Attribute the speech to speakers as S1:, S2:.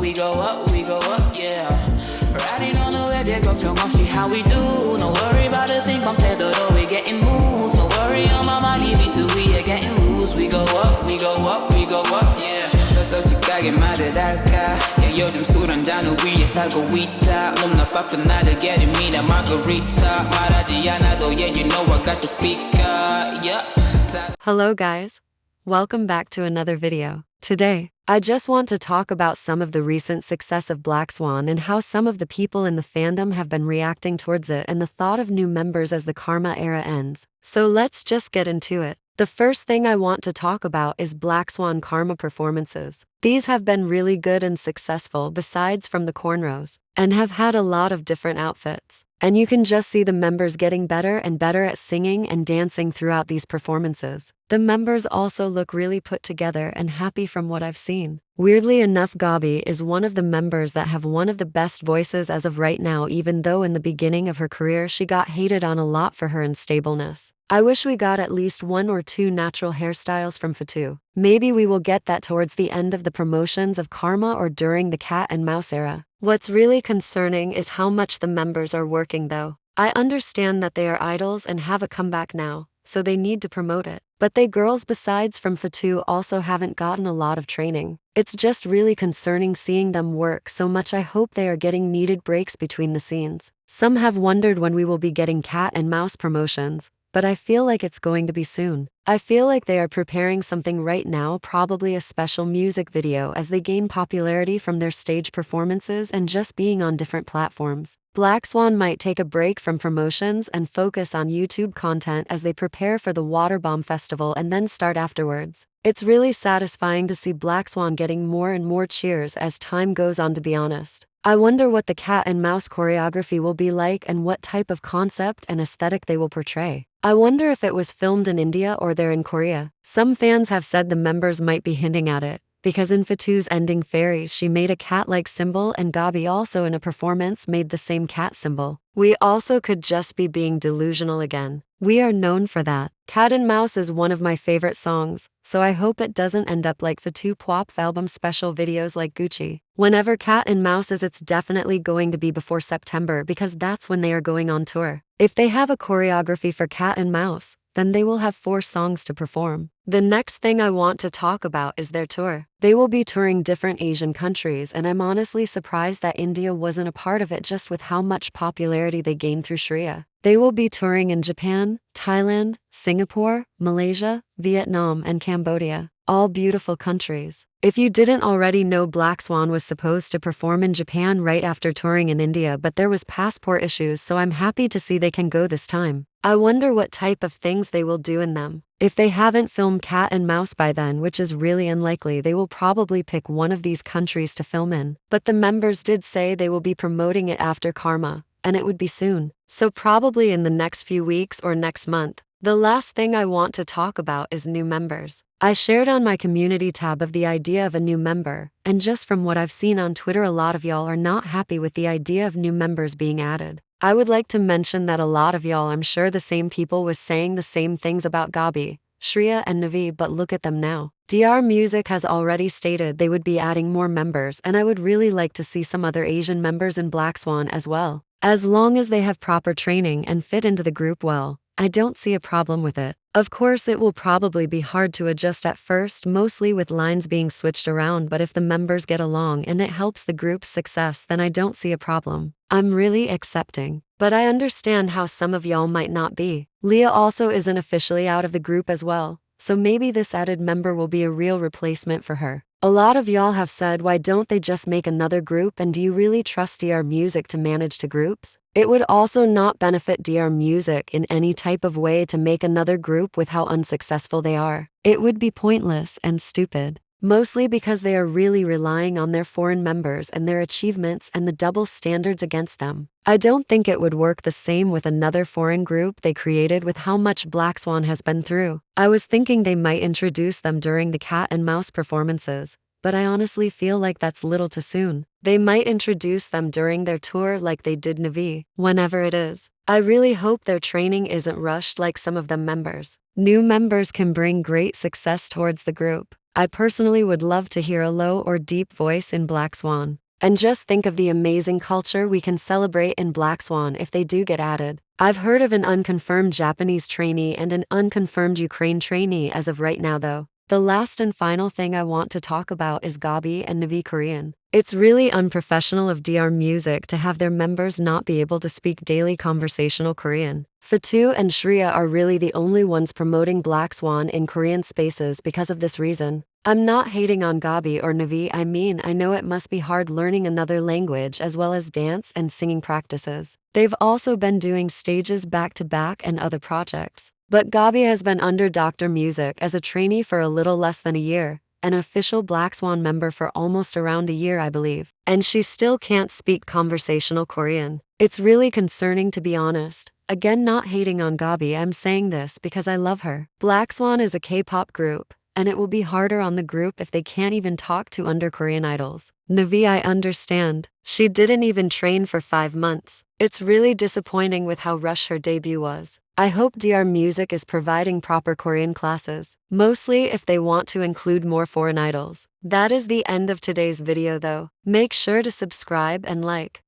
S1: yeah. Riding on the web, yeah, 걱정 없이 how we do. No worry about the thing, 밤새도록 we getting moves. No worry on my mind, leave me we are getting loose. We go up, yeah. 더 솔직하게 말을 할까? Yeah, 요즘 술 한 잔 위에 살고 있다. 몸나 바쁜 나를 게리미나 margarita. 말하지 않아도 yeah, you know I got the speaker, yeah.
S2: Hello guys, welcome back to another video. Today, I just want to talk about some of the recent success of Blackswan and how some of the people in the fandom have been reacting towards it and the thought of new members as the Karma era ends. So let's just get into it. The first thing I want to talk about is Blackswan Karma performances. These have been really good and successful besides from the cornrows, and have had a lot of different outfits. And you can just see the members getting better and better at singing and dancing throughout these performances. The members also look really put together and happy from what I've seen. Weirdly enough, Gabi is one of the members that have one of the best voices as of right now, even though in the beginning of her career she got hated on a lot for her unstableness. I wish we got at least 1 or 2 natural hairstyles from Fatu. Maybe we will get that towards the end of the promotions of Karma or during the cat and mouse era. What's really concerning is how much the members are working though. I understand that they are idols and have a comeback now, so they need to promote it. But they girls besides from Fatu also haven't gotten a lot of training. It's just really concerning seeing them work so much. I hope they are getting needed breaks between the scenes. Some have wondered when we will be getting cat and mouse promotions, but I feel like it's going to be soon. I feel like they are preparing something right now, probably a special music video as they gain popularity from their stage performances and just being on different platforms. Blackswan might take a break from promotions and focus on YouTube content as they prepare for the Waterbomb Festival and then start afterwards. It's really satisfying to see Blackswan getting more and more cheers as time goes on, to be honest. I wonder what the cat and mouse choreography will be like and what type of concept and aesthetic they will portray. I wonder if it was filmed in India or they're in Korea. Some fans have said the members might be hinting at it, because in Fatu's ending fairies she made a cat-like symbol and Gabi also in a performance made the same cat symbol. We also could just be being delusional again. We are known for that. Cat and Mouse is one of my favorite songs, so I hope it doesn't end up like Fatu Pop album special videos like Gucci. Whenever Cat and Mouse is, it's definitely going to be before September because that's when they are going on tour. If they have a choreography for Cat and Mouse, then they will have 4 songs to perform. The next thing I want to talk about is their tour. They will be touring different Asian countries, and I'm honestly surprised that India wasn't a part of it just with how much popularity they gained through Shreya. They will be touring in Japan, Thailand, Singapore, Malaysia, Vietnam, and Cambodia. All beautiful countries. If you didn't already know, Blackswan was supposed to perform in Japan right after touring in India, but there was passport issues, so I'm happy to see they can go this time. I wonder what type of things they will do in them. If they haven't filmed Cat and Mouse by then, which is really unlikely, they will probably pick one of these countries to film in. But the members did say they will be promoting it after Karma, and it would be soon. So probably in the next few weeks or next month. The last thing I want to talk about is new members. I shared on my community tab of the idea of a new member, and just from what I've seen on Twitter, a lot of y'all are not happy with the idea of new members being added. I would like to mention that a lot of y'all, I'm sure the same people, was saying the same things about Gabi, Shreya and Navi, but look at them now. DR Music has already stated they would be adding more members, and I would really like to see some other Asian members in Blackswan as well. As long as they have proper training and fit into the group well, I don't see a problem with it. Of course, it will probably be hard to adjust at first, mostly with lines being switched around, but if the members get along and it helps the group's success, then I don't see a problem. I'm really accepting. But I understand how some of y'all might not be. Leah also isn't officially out of the group as well, so maybe this added member will be a real replacement for her. A lot of y'all have said, why don't they just make another group, and do you really trust DR Music to manage 2 groups? It would also not benefit DR Music in any type of way to make another group with how unsuccessful they are. It would be pointless and stupid. Mostly because they are really relying on their foreign members and their achievements and the double standards against them. I don't think it would work the same with another foreign group they created with how much Blackswan has been through. I was thinking they might introduce them during the Cat and Mouse performances, but I honestly feel like that's little too soon. They might introduce them during their tour like they did Navi, whenever it is. I really hope their training isn't rushed like some of them members. New members can bring great success towards the group. I personally would love to hear a low or deep voice in Blackswan. And just think of the amazing culture we can celebrate in Blackswan if they do get added. I've heard of an unconfirmed Japanese trainee and an unconfirmed Ukraine trainee as of right now though. The last and final thing I want to talk about is Gabi and Navi Korean. It's really unprofessional of DR Music to have their members not be able to speak daily conversational Korean. Fatu and Shreya are really the only ones promoting Blackswan in Korean spaces because of this reason. I'm not hating on Gabi or Navi, I know it must be hard learning another language as well as dance and singing practices. They've also been doing stages back to back and other projects. But Gabi has been under Dr. Music as a trainee for a little less than a year, an official Blackswan member for almost around a year I believe, and she still can't speak conversational Korean. It's really concerning to be honest. Again, not hating on Gabi, I'm saying this because I love her. Blackswan is a K-pop group, and it will be harder on the group if they can't even talk to under Korean idols. Navi, I understand. She didn't even train for 5 months. It's really disappointing with how rushed her debut was. I hope DR Music is providing proper Korean classes, mostly if they want to include more foreign idols. That is the end of today's video though. Make sure to subscribe and like.